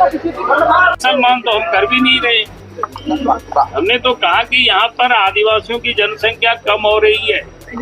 मुसलमान तो हम कर भी नहीं रहे। हमने तो कहा कि यहाँ पर आदिवासियों की जनसंख्या कम हो रही है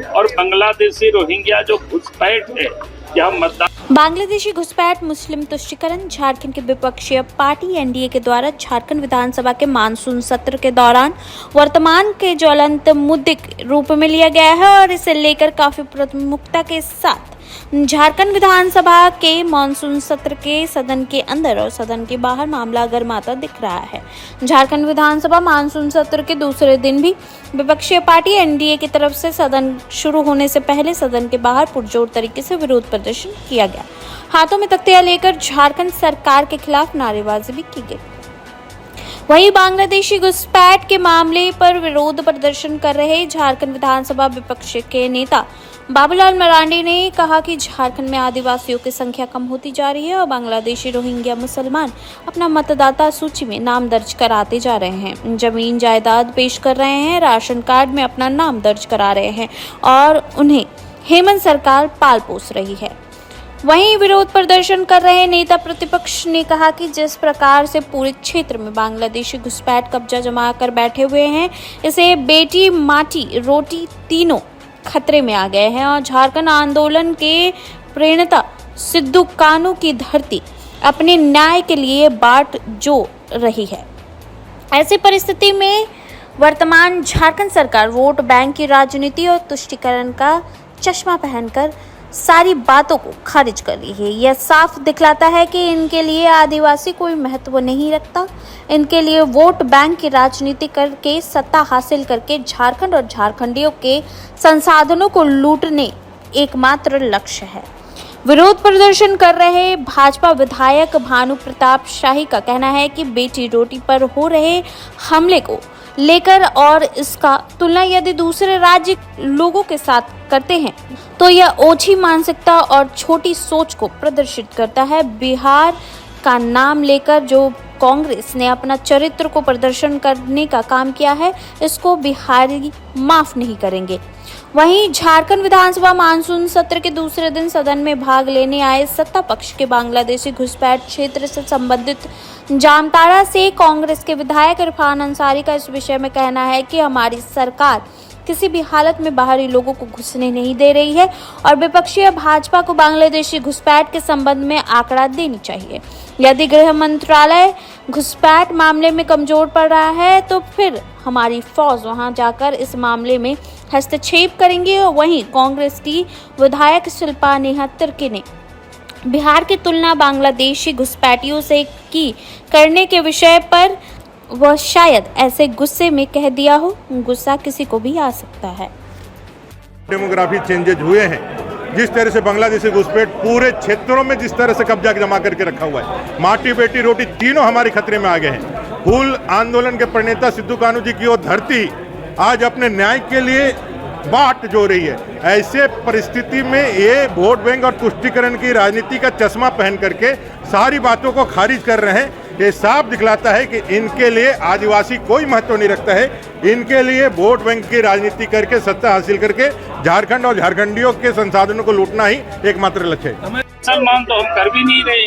और बांग्लादेशी रोहिंग्या जो घुसपैठ है, क्या मतदान बांग्लादेशी घुसपैठ मुस्लिम तुष्टीकरण झारखंड की विपक्षी पार्टी एनडीए के द्वारा झारखंड विधानसभा के मानसून सत्र के दौरान वर्तमान के ज्वलंत मुद्दे के रूप में लिया गया है और इसे लेकर काफी प्रमुखता के साथ झारखंड विधानसभा के मानसून सत्र के सदन के अंदर और सदन के बाहर मामला गर्माता दिख रहा है। झारखंड विधानसभा मानसून सत्र के दूसरे दिन भी विपक्षी पार्टी एनडीए की तरफ से सदन शुरू होने से पहले सदन के बाहर पुरजोर तरीके से विरोध प्रदर्शन किया गया। हाथों में तख्तियां लेकर झारखंड सरकार के खिलाफ नारेबाजी भी की गई। वहीं बांग्लादेशी घुसपैठ के मामले पर विरोध प्रदर्शन कर रहे झारखंड विधानसभा विपक्ष के नेता बाबूलाल मरांडी ने कहा कि झारखंड में आदिवासियों की संख्या कम होती जा रही है और बांग्लादेशी रोहिंग्या मुसलमान अपना मतदाता सूची में नाम दर्ज कराते जा रहे हैं, जमीन जायदाद पेश कर रहे हैं, राशन कार्ड में अपना नाम दर्ज करा रहे हैं और उन्हें हेमंत सरकार पाल पोस रही है। वहीं विरोध प्रदर्शन कर रहे नेता प्रतिपक्ष ने कहा कि जिस प्रकार से पूरे क्षेत्र में बांग्लादेशी घुसपैठ कब्जा जमा कर बैठे हुए हैं, इसे बेटी माटी रोटी तीनों खतरे में आ गए हैं और झारखंड आंदोलन के प्रेरणा सिद्धू कानू की धरती अपने न्याय के लिए बाट जो रही है। ऐसी परिस्थिति में वर्तमान झारखंड सरकार वोट बैंक की राजनीति और तुष्टीकरण का चश्मा पहनकर सारी बातों को खारिज कर रही है। यह साफ दिखलाता है कि इनके लिए आदिवासी कोई महत्व नहीं रखता। इनके लिए वोट बैंक की राजनीति करके सत्ता हासिल करके झारखंड और झारखंडियों के संसाधनों को लूटने एकमात्र लक्ष्य है। विरोध प्रदर्शन कर रहे भाजपा विधायक भानु प्रताप शाही का कहना है कि बेटी रोटी पर हो रहे हमले को लेकर और इसका तुलना यदि दूसरे राज्य लोगों के साथ करते हैं तो यह ओछी मानसिकता और छोटी सोच को प्रदर्शित करता है। बिहार का नाम लेकर जो कांग्रेस ने अपना चरित्र को प्रदर्शन करने का काम किया है, इसको बिहारी माफ नहीं करेंगे। वहीं झारखंड विधानसभा मानसून सत्र के दूसरे दिन सदन में भाग लेने आए सत्ता पक्ष के बांग्लादेशी घुसपैठ क्षेत्र से संबंधित जामताड़ा से कांग्रेस के विधायक इरफान अंसारी का इस विषय में कहना है कि हमारी सरकार किसी भी हालत में बाहरी लोगों को घुसने नहीं दे रही है और विपक्षी भाजपा को बांग्लादेशी घुसपैठ के संबंध में आंकड़ा देनी चाहिए। यदि गृह मंत्रालय घुसपैठ मामले में कमजोर पड़ रहा है तो फिर हमारी फौज वहां जाकर इस मामले में हस्तक्षेप करेंगे। और वहीं कांग्रेस की विधायक शिल्पा नेहा तिर्की ने बिहार की तुलना बांग्लादेशी घुसपैठियों से की करने के विषय पर वह शायद ऐसे गुस्से में कह दिया हो। गुस्सा किसी को भी आ सकता है। डेमोग्राफी चेंजेज हुए हैं, जिस तरह से बांग्लादेशी घुसपैठ पूरे क्षेत्रों में जिस तरह से कब्जा जमा करके रखा हुआ है, माटी बेटी रोटी तीनों हमारे खतरे में आ गए हैं। फूल आंदोलन के प्रणेता सिद्धू कानू जी की वो धरती आज अपने न्याय के लिए बाट जो रही है। ऐसे परिस्थिति में ये वोट बैंक और तुष्टीकरण की राजनीति का चश्मा पहन करके सारी बातों को खारिज कर रहे हैं। ये साफ दिखलाता है कि इनके लिए आदिवासी कोई महत्व नहीं रखता है। इनके लिए वोट बैंक की राजनीति करके सत्ता हासिल करके झारखंड और झारखंडियों के संसाधनों को लूटना ही एकमात्र लक्ष्य है। मुसलमान तो हम कर भी नहीं रहे।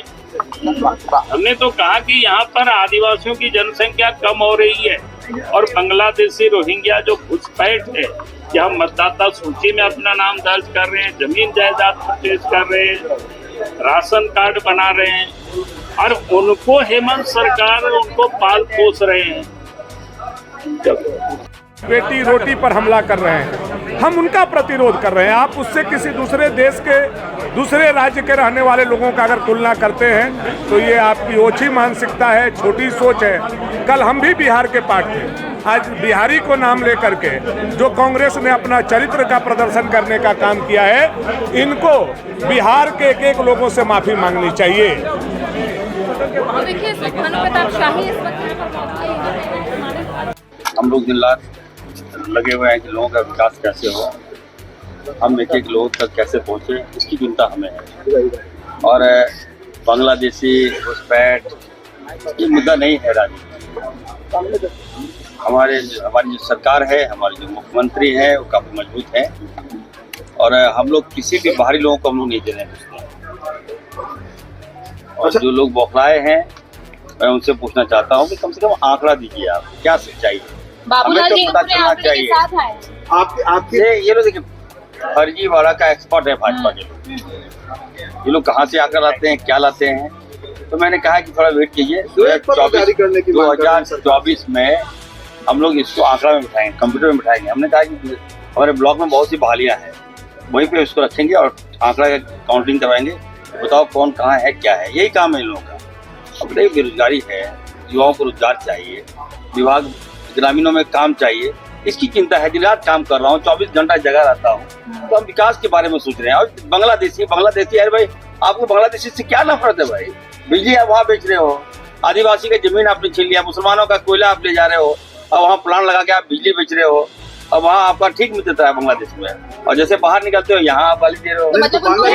हमने तो कहा कि यहाँ पर आदिवासियों की जनसंख्या कम हो रही है और बांग्लादेशी रोहिंग्या जो घुसपैठ है, क्या मतदाता सूची में अपना नाम दर्ज कर रहे हैं, जमीन जायदाद पेश कर रहे हैं, राशन कार्ड बना रहे हैं और उनको हेमंत सरकार उनको पाल पोस रहे हैं। बेटी रोटी पर हमला कर रहे हैं, हम उनका प्रतिरोध कर रहे हैं। आप उससे किसी दूसरे देश के दूसरे राज्य के रहने वाले लोगों का अगर तुलना करते हैं तो ये आपकी ओछी मानसिकता है, छोटी सोच है। कल हम भी बिहार के पार्ट थे, आज बिहारी को नाम लेकर के जो कांग्रेस ने अपना चरित्र का प्रदर्शन करने का काम किया है, इनको बिहार के एक एक लोगों से माफी मांगनी चाहिए। हम लोग दिन रात लगे हुए हैं कि लोगों का विकास कैसे हो, हम एक एक लोगों तक कैसे पहुंचे, इसकी चिंता हमें है। और बांग्लादेशी घुसपैठ ये मुद्दा नहीं है राजनीति। हमारी जो सरकार है, हमारे जो मुख्यमंत्री हैं वो काफ़ी मजबूत हैं और हम लोग किसी भी बाहरी लोगों को हम लोग नहीं देने देते। और जो लोग बौखलाए हैं मैं उनसे पूछना चाहता हूँ कि कम से कम आंकड़ा दीजिए, आप क्या सच्चाई है, बाबूलाल हमें जी तो पता पूरे चलना आंकड़े के चाहिए। साथ आए। आपके ये लोग देखिए फर्जीवाड़ा का एक्सपर्ट है भाजपा के लोग। ये लोग कहाँ से आकर लाते हैं, क्या लाते हैं, तो मैंने कहा कि थोड़ा वेट कीजिए। 2024 में हम लोग इसको आंकड़ा में बिठाएंगे, कंप्यूटर में बिठाएंगे। हमने कहा कि हमारे ब्लॉक में बहुत सी बहालियां हैं, वहीं पे उसको रखेंगे और आंकड़ा का काउंटिंग करवाएंगे, बताओ कौन कहाँ है, क्या है। यही काम है इन लोगों का। अब देखिए बेरोजगारी है, युवाओं को रोजगार चाहिए, विभाग ग्रामीणों में काम चाहिए, इसकी चिंता है। दिन रात काम कर रहा हूँ, 24 घंटा जगह रहता हूँ, तो हम विकास के बारे में सोच रहे हैं। और बांग्लादेशी अरे भाई आपको बांग्लादेशी से क्या नफरत है भाई? बिजली आप वहाँ बेच रहे हो, आदिवासी का जमीन आपने छीन लिया, मुसलमानों का कोयला आप ले जा रहे हो, और वहाँ प्लान लगा के आप बिजली बेच रहे हो, और वहाँ आपका ठीक मिलता है बांग्लादेश में, और जैसे बाहर निकलते हो यहाँ आप गाली दे रहे हो। मतलब उनको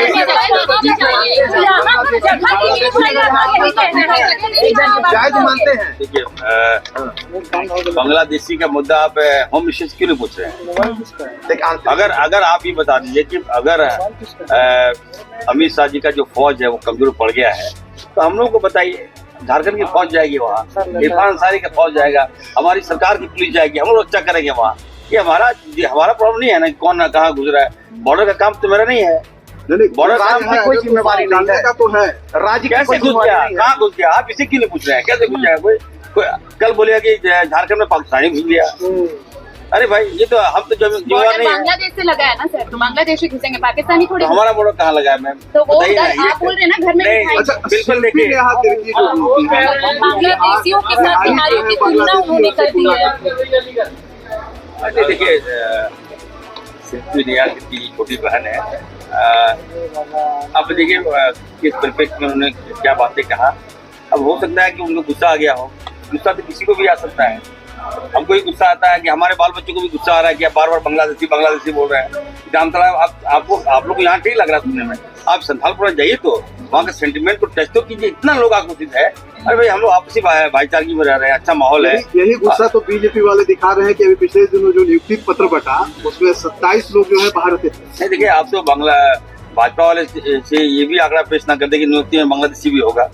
जायज मानते हैं। देखिए बांग्लादेशी का मुद्दा आप होम मिनिस्टर क्यों नहीं पूछ रहे हैं? अगर आप ये बता दीजिए कि अगर अमित शाह जी का जो फौज है वो कमजोर पड़ गया है, तो हम लोग को बताइए। झारखंड की फौज जाएगी वहाँ, इरफान अंसारी का फौज जाएगा, हमारी सरकार की पुलिस जाएगी, हम लोग रक्षा करेंगे वहाँ। ये हमारा प्रॉब्लम नहीं है ना, कौन कहाँ गुजरा है। बॉर्डर का काम तो मेरा नहीं है, बॉर्डर काम की कोई जिम्मेवारी नहीं है। का तो है राज्य कैसे घुस गया, कहाँ घुस गया, आप इसे क्यों नहीं पूछ रहे हैं? कैसे घुस गया? कोई कल बोलेगा कि झारखंड में पाकिस्तानी घुस गया। अरे भाई ये तो हम तो जिम्मेवार नहीं है। बांग्लादेश से लगा है ना सर, तो बांग्लादेश से घुसेंगे, पाकिस्तानी थोड़ी। तो हमारा बॉर्डर कहाँ लगा है मैम? तो वो आप बोल रहे हैं ना घर में नहीं, अच्छा बिल्कुल देखिए बांग्लादेशियों के साथ बिहारियों की तुलना उन्होंने कर दी है। अरे देखिए सिद्धू नियाल की छोटी बहन है। अब देखिए किस परिप्रेक्ष्य में उन्होंने क्या बातें कहा। अब हो सकता है कि उनको गुस्सा आ गया हो, गुस्सा तो किसी को भी आ सकता है। हमको ही गुस्सा आता है कि हमारे बाल बच्चों को भी गुस्सा आ रहा है कि आप बार बार बांग्लादेशी बोल रहे हैं। जामतड़ा आप लोग को यहाँ ठीक लग रहा है सुनने में, आप संथालपुरा जाइए तो वहाँ का सेंटिमेंट को टच तो कीजिए। इतना लोग आक्रोशित है। अरे भाई हम लोग आपसी भाईचारगी में रह रहे हैं, अच्छा माहौल है। यही गुस्सा तो बीजेपी वाले दिखा रहे हैं कि अभी पिछले दिनों जो नियुक्ति पत्र बटा उसमें 27 लोग जो है बाहर थे। नहीं देखिए आप तो भाजपा वाले से ये भी आंकड़ा पेश ना कर दे कि नियुक्ति में बांग्लादेशी भी होगा।